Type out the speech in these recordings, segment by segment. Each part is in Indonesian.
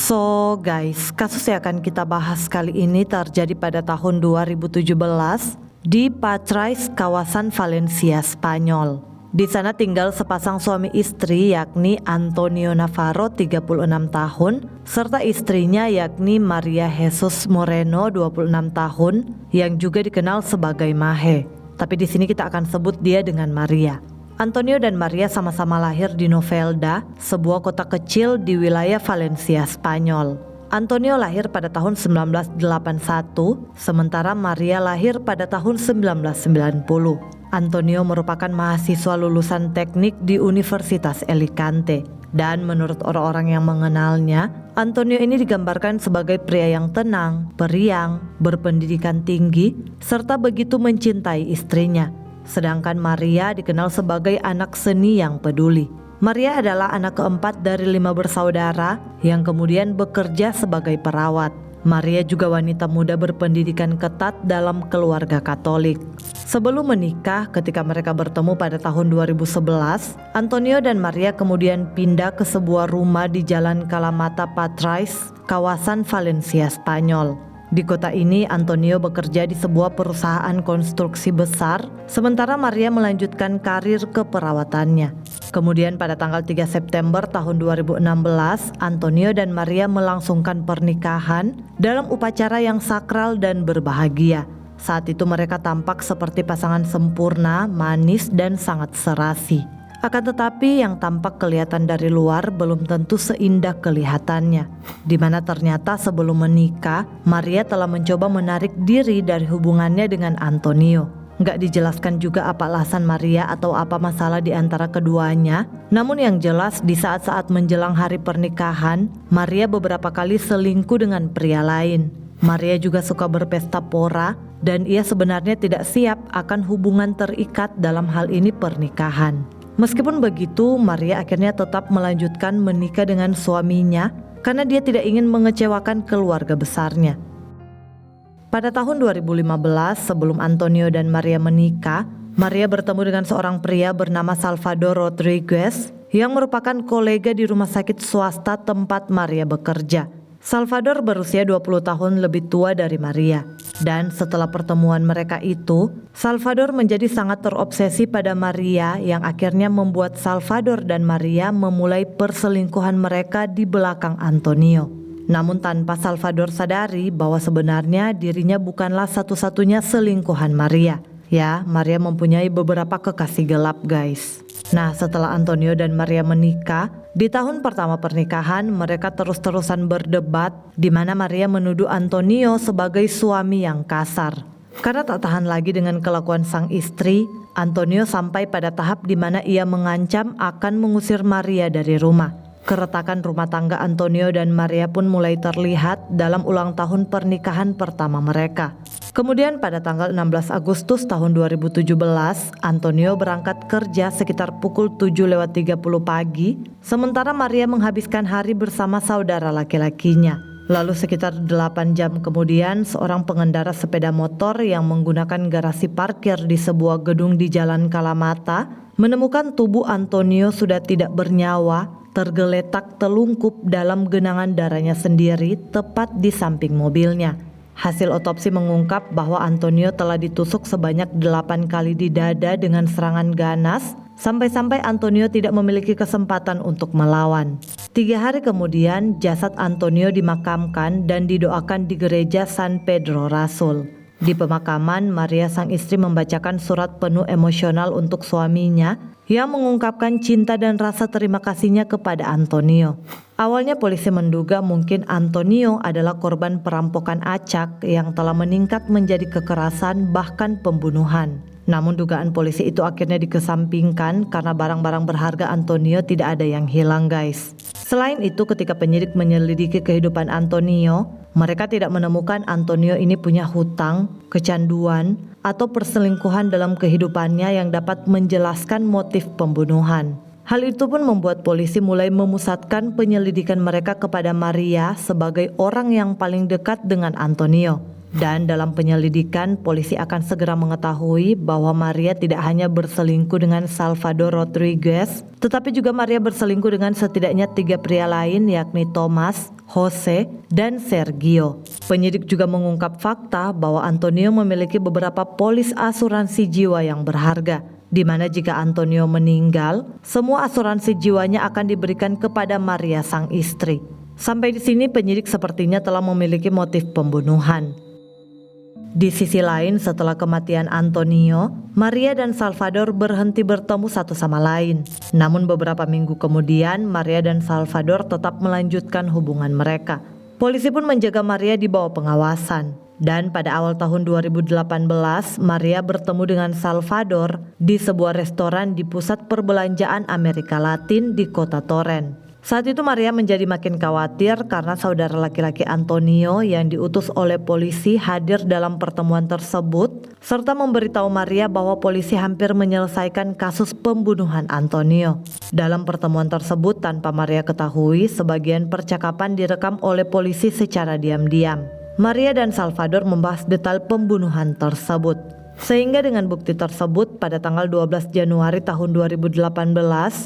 So guys, kasus yang akan kita bahas kali ini terjadi pada tahun 2017 di Patrais, kawasan Valencia, Spanyol. Di sana tinggal sepasang suami istri yakni Antonio Navarro 36 tahun serta istrinya yakni Maria Jesus Moreno 26 tahun yang juga dikenal sebagai Mahe. Tapi di sini kita akan sebut dia dengan Maria. Antonio dan Maria sama-sama lahir di Novelda, sebuah kota kecil di wilayah Valencia, Spanyol. Antonio lahir pada tahun 1981, sementara Maria lahir pada tahun 1990. Antonio merupakan mahasiswa lulusan teknik di Universitas Alicante. Dan menurut orang-orang yang mengenalnya, Antonio ini digambarkan sebagai pria yang tenang, periang, berpendidikan tinggi, serta begitu mencintai istrinya. Sedangkan Maria dikenal sebagai anak seni yang peduli. Maria adalah anak keempat dari 5 bersaudara yang kemudian bekerja sebagai perawat. Maria juga wanita muda berpendidikan ketat dalam keluarga Katolik. Sebelum menikah, ketika mereka bertemu pada tahun 2011, Antonio dan Maria kemudian pindah ke sebuah rumah di Jalan Kalamata Patrais, kawasan Valencia, Spanyol. Di kota ini, Antonio bekerja di sebuah perusahaan konstruksi besar, sementara Maria melanjutkan karir keperawatannya. Kemudian pada tanggal 3 September tahun 2016, Antonio dan Maria melangsungkan pernikahan dalam upacara yang sakral dan berbahagia. Saat itu mereka tampak seperti pasangan sempurna, manis, dan sangat serasi. Akan tetapi yang tampak kelihatan dari luar belum tentu seindah kelihatannya, di mana ternyata sebelum menikah, Maria telah mencoba menarik diri dari hubungannya dengan Antonio. Nggak dijelaskan juga apa alasan Maria atau apa masalah di antara keduanya, namun yang jelas di saat-saat menjelang hari pernikahan, Maria beberapa kali selingkuh dengan pria lain. Maria juga suka berpesta pora dan ia sebenarnya tidak siap akan hubungan terikat dalam hal ini pernikahan. Meskipun begitu, Maria akhirnya tetap melanjutkan menikah dengan suaminya karena dia tidak ingin mengecewakan keluarga besarnya. Pada tahun 2015, sebelum Antonio dan Maria menikah, Maria bertemu dengan seorang pria bernama Salvador Rodriguez yang merupakan kolega di rumah sakit swasta tempat Maria bekerja. Salvador berusia 20 tahun lebih tua dari Maria. Dan setelah pertemuan mereka itu, Salvador menjadi sangat terobsesi pada Maria yang akhirnya membuat Salvador dan Maria memulai perselingkuhan mereka di belakang Antonio. Namun tanpa Salvador sadari bahwa sebenarnya dirinya bukanlah satu-satunya selingkuhan Maria. Ya, Maria mempunyai beberapa kekasih gelap guys. Nah, setelah Antonio dan Maria menikah, di tahun pertama pernikahan mereka terus-terusan berdebat di mana Maria menuduh Antonio sebagai suami yang kasar. Karena tak tahan lagi dengan kelakuan sang istri, Antonio sampai pada tahap di mana ia mengancam akan mengusir Maria dari rumah. Keretakan rumah tangga Antonio dan Maria pun mulai terlihat dalam ulang tahun pernikahan pertama mereka. Kemudian pada tanggal 16 Agustus tahun 2017, Antonio berangkat kerja sekitar pukul 7:30 pagi, sementara Maria menghabiskan hari bersama saudara laki-lakinya. Lalu sekitar 8 jam kemudian, seorang pengendara sepeda motor yang menggunakan garasi parkir di sebuah gedung di Jalan Kalamata menemukan tubuh Antonio sudah tidak bernyawa, tergeletak telungkup dalam genangan darahnya sendiri tepat di samping mobilnya. Hasil otopsi mengungkap bahwa Antonio telah ditusuk sebanyak 8 kali di dada dengan serangan ganas, sampai-sampai Antonio tidak memiliki kesempatan untuk melawan. 3 hari kemudian, jasad Antonio dimakamkan dan didoakan di gereja San Pedro Rasul. Di pemakaman, Maria sang istri membacakan surat penuh emosional untuk suaminya yang mengungkapkan cinta dan rasa terima kasihnya kepada Antonio. Awalnya polisi menduga mungkin Antonio adalah korban perampokan acak yang telah meningkat menjadi kekerasan bahkan pembunuhan. Namun dugaan polisi itu akhirnya dikesampingkan karena barang-barang berharga Antonio tidak ada yang hilang guys. Selain itu, ketika penyidik menyelidiki kehidupan Antonio, mereka tidak menemukan Antonio ini punya hutang, kecanduan, atau perselingkuhan dalam kehidupannya yang dapat menjelaskan motif pembunuhan. Hal itu pun membuat polisi mulai memusatkan penyelidikan mereka kepada Maria sebagai orang yang paling dekat dengan Antonio. Dan dalam penyelidikan, polisi akan segera mengetahui bahwa Maria tidak hanya berselingkuh dengan Salvador Rodriguez, tetapi juga Maria berselingkuh dengan setidaknya 3 pria lain yakni Thomas, Jose, dan Sergio. Penyidik juga mengungkap fakta bahwa Antonio memiliki beberapa polis asuransi jiwa yang berharga, di mana jika Antonio meninggal, semua asuransi jiwanya akan diberikan kepada Maria sang istri. Sampai di sini penyidik sepertinya telah memiliki motif pembunuhan. Di sisi lain, setelah kematian Antonio, Maria dan Salvador berhenti bertemu satu sama lain. Namun beberapa minggu kemudian, Maria dan Salvador tetap melanjutkan hubungan mereka. Polisi pun menjaga Maria di bawah pengawasan. Dan pada awal tahun 2018, Maria bertemu dengan Salvador di sebuah restoran di pusat perbelanjaan Amerika Latin di kota Torrent. Saat itu Maria menjadi makin khawatir karena saudara laki-laki Antonio yang diutus oleh polisi hadir dalam pertemuan tersebut, serta memberitahu Maria bahwa polisi hampir menyelesaikan kasus pembunuhan Antonio. Dalam pertemuan tersebut, tanpa Maria ketahui, sebagian percakapan direkam oleh polisi secara diam-diam. Maria dan Salvador membahas detail pembunuhan tersebut. Sehingga dengan bukti tersebut, pada tanggal 12 Januari tahun 2018,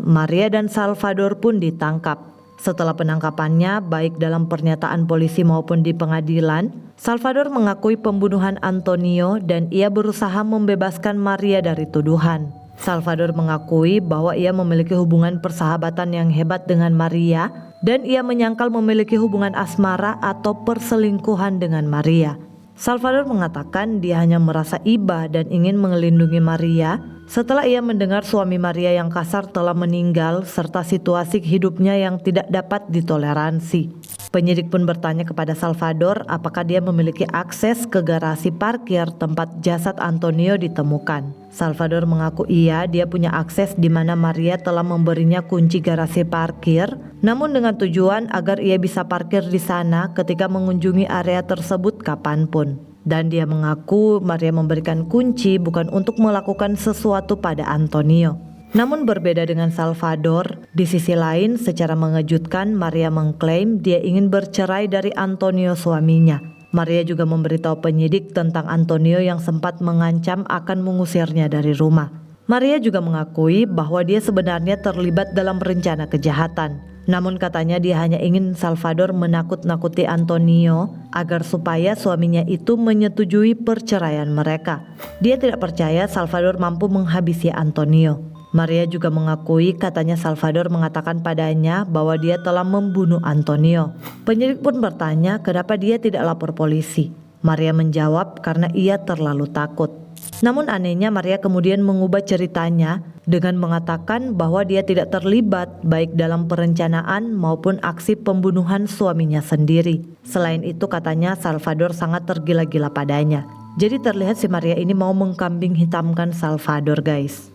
Maria dan Salvador pun ditangkap. Setelah penangkapannya, baik dalam pernyataan polisi maupun di pengadilan, Salvador mengakui pembunuhan Antonio dan ia berusaha membebaskan Maria dari tuduhan. Salvador mengakui bahwa ia memiliki hubungan persahabatan yang hebat dengan Maria dan ia menyangkal memiliki hubungan asmara atau perselingkuhan dengan Maria. Salvador mengatakan dia hanya merasa iba dan ingin melindungi Maria setelah ia mendengar suami Maria yang kasar telah meninggal serta situasi hidupnya yang tidak dapat ditoleransi. Penyidik pun bertanya kepada Salvador apakah dia memiliki akses ke garasi parkir tempat jasad Antonio ditemukan. Salvador mengaku iya, dia punya akses di mana Maria telah memberinya kunci garasi parkir, namun dengan tujuan agar ia bisa parkir di sana ketika mengunjungi area tersebut kapanpun. Dan dia mengaku Maria memberikan kunci bukan untuk melakukan sesuatu pada Antonio. Namun berbeda dengan Salvador, di sisi lain secara mengejutkan Maria mengklaim dia ingin bercerai dari Antonio suaminya. Maria juga memberitahu penyidik tentang Antonio yang sempat mengancam akan mengusirnya dari rumah. Maria juga mengakui bahwa dia sebenarnya terlibat dalam rencana kejahatan. Namun katanya dia hanya ingin Salvador menakut-nakuti Antonio agar supaya suaminya itu menyetujui perceraian mereka. Dia tidak percaya Salvador mampu menghabisi Antonio. Maria juga mengakui katanya Salvador mengatakan padanya bahwa dia telah membunuh Antonio. Penyidik pun bertanya kenapa dia tidak lapor polisi. Maria menjawab karena ia terlalu takut. Namun anehnya Maria kemudian mengubah ceritanya dengan mengatakan bahwa dia tidak terlibat baik dalam perencanaan maupun aksi pembunuhan suaminya sendiri. Selain itu katanya Salvador sangat tergila-gila padanya. Jadi terlihat si Maria ini mau mengkambing hitamkan Salvador guys.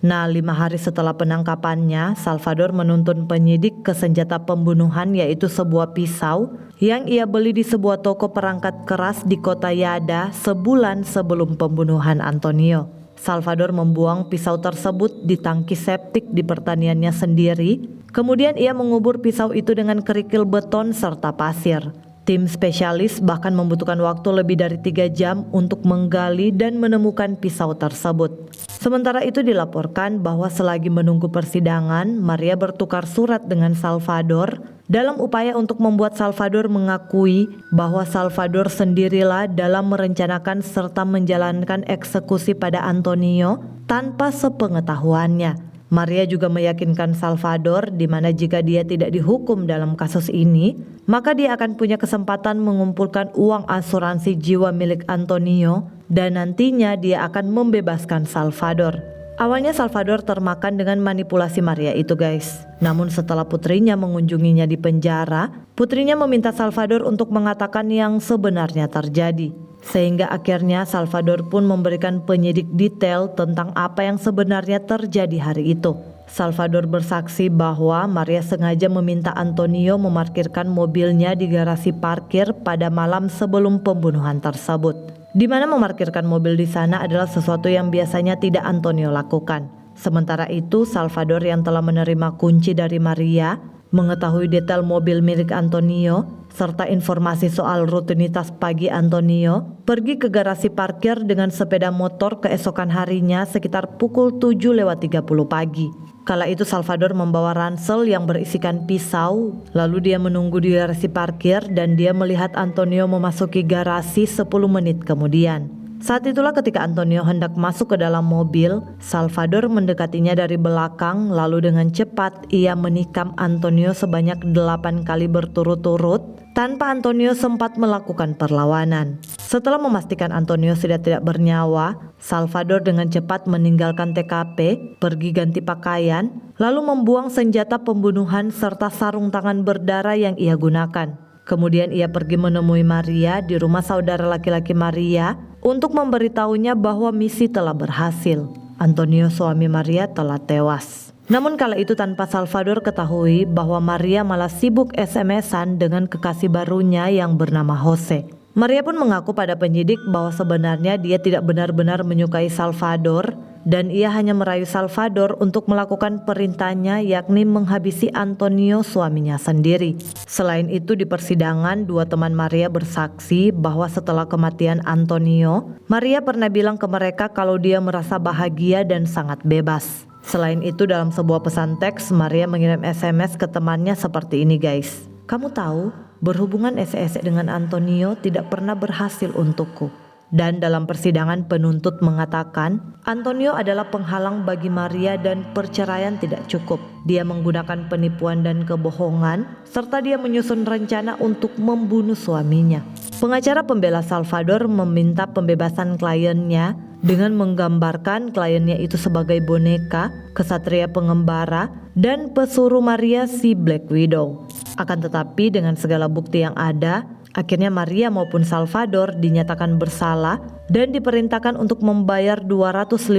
Nah, 5 hari setelah penangkapannya, Salvador menuntun penyidik ke senjata pembunuhan yaitu sebuah pisau yang ia beli di sebuah toko perangkat keras di kota Yada sebulan sebelum pembunuhan Antonio. Salvador membuang pisau tersebut di tangki septik di pertaniannya sendiri. Kemudian ia mengubur pisau itu dengan kerikil beton serta pasir. Tim spesialis bahkan membutuhkan waktu lebih dari 3 jam untuk menggali dan menemukan pisau tersebut. Sementara itu dilaporkan bahwa selagi menunggu persidangan, Maria bertukar surat dengan Salvador dalam upaya untuk membuat Salvador mengakui bahwa Salvador sendirilah dalam merencanakan serta menjalankan eksekusi pada Antonio tanpa sepengetahuannya. Maria juga meyakinkan Salvador di mana jika dia tidak dihukum dalam kasus ini, maka dia akan punya kesempatan mengumpulkan uang asuransi jiwa milik Antonio dan nantinya dia akan membebaskan Salvador. Awalnya Salvador termakan dengan manipulasi Maria itu guys. Namun setelah putrinya mengunjunginya di penjara, putrinya meminta Salvador untuk mengatakan yang sebenarnya terjadi. Sehingga akhirnya Salvador pun memberikan penyidik detail tentang apa yang sebenarnya terjadi hari itu. Salvador bersaksi bahwa Maria sengaja meminta Antonio memarkirkan mobilnya di garasi parkir pada malam sebelum pembunuhan tersebut. Di mana memarkirkan mobil di sana adalah sesuatu yang biasanya tidak Antonio lakukan. Sementara itu Salvador yang telah menerima kunci dari Maria, mengetahui detail mobil milik Antonio, serta informasi soal rutinitas pagi Antonio pergi ke garasi parkir dengan sepeda motor keesokan harinya sekitar pukul 7:30 pagi. Kala itu Salvador membawa ransel yang berisikan pisau, lalu dia menunggu di garasi parkir dan dia melihat Antonio memasuki garasi 10 menit kemudian. Saat itulah ketika Antonio hendak masuk ke dalam mobil, Salvador mendekatinya dari belakang lalu dengan cepat ia menikam Antonio sebanyak 8 kali berturut-turut tanpa Antonio sempat melakukan perlawanan. Setelah memastikan Antonio sudah tidak bernyawa, Salvador dengan cepat meninggalkan TKP, pergi ganti pakaian, lalu membuang senjata pembunuhan serta sarung tangan berdarah yang ia gunakan. Kemudian ia pergi menemui Maria di rumah saudara laki-laki Maria untuk memberitahunya bahwa misi telah berhasil. Antonio suami Maria telah tewas. Namun kala itu tanpa Salvador ketahui bahwa Maria malah sibuk SMS-an dengan kekasih barunya yang bernama Jose. Maria pun mengaku pada penyidik bahwa sebenarnya dia tidak benar-benar menyukai Salvador dan ia hanya merayu Salvador untuk melakukan perintahnya, yakni menghabisi Antonio suaminya sendiri. Selain itu di persidangan dua teman Maria bersaksi bahwa setelah kematian Antonio, Maria pernah bilang ke mereka kalau dia merasa bahagia dan sangat bebas. Selain itu dalam sebuah pesan teks Maria mengirim SMS ke temannya seperti ini guys. Kamu tahu, berhubungan ese-ese dengan Antonio tidak pernah berhasil untukku. Dan dalam persidangan penuntut mengatakan, Antonio adalah penghalang bagi Maria dan perceraian tidak cukup. Dia menggunakan penipuan dan kebohongan, serta dia menyusun rencana untuk membunuh suaminya. Pengacara pembela Salvador meminta pembebasan kliennya dengan menggambarkan kliennya itu sebagai boneka, kesatria pengembara, dan pesuruh Maria si Black Widow. Akan tetapi dengan segala bukti yang ada, akhirnya Maria maupun Salvador dinyatakan bersalah dan diperintahkan untuk membayar 250.000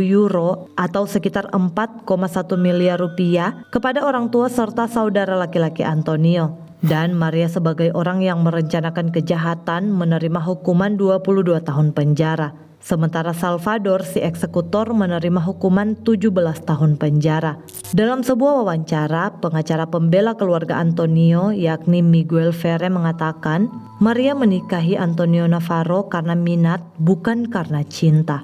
euro atau sekitar 4,1 miliar rupiah kepada orang tua serta saudara laki-laki Antonio. Dan Maria sebagai orang yang merencanakan kejahatan menerima hukuman 22 tahun penjara. Sementara Salvador si eksekutor menerima hukuman 17 tahun penjara. Dalam sebuah wawancara, pengacara pembela keluarga Antonio yakni Miguel Ferre mengatakan, Maria menikahi Antonio Navarro karena minat bukan karena cinta.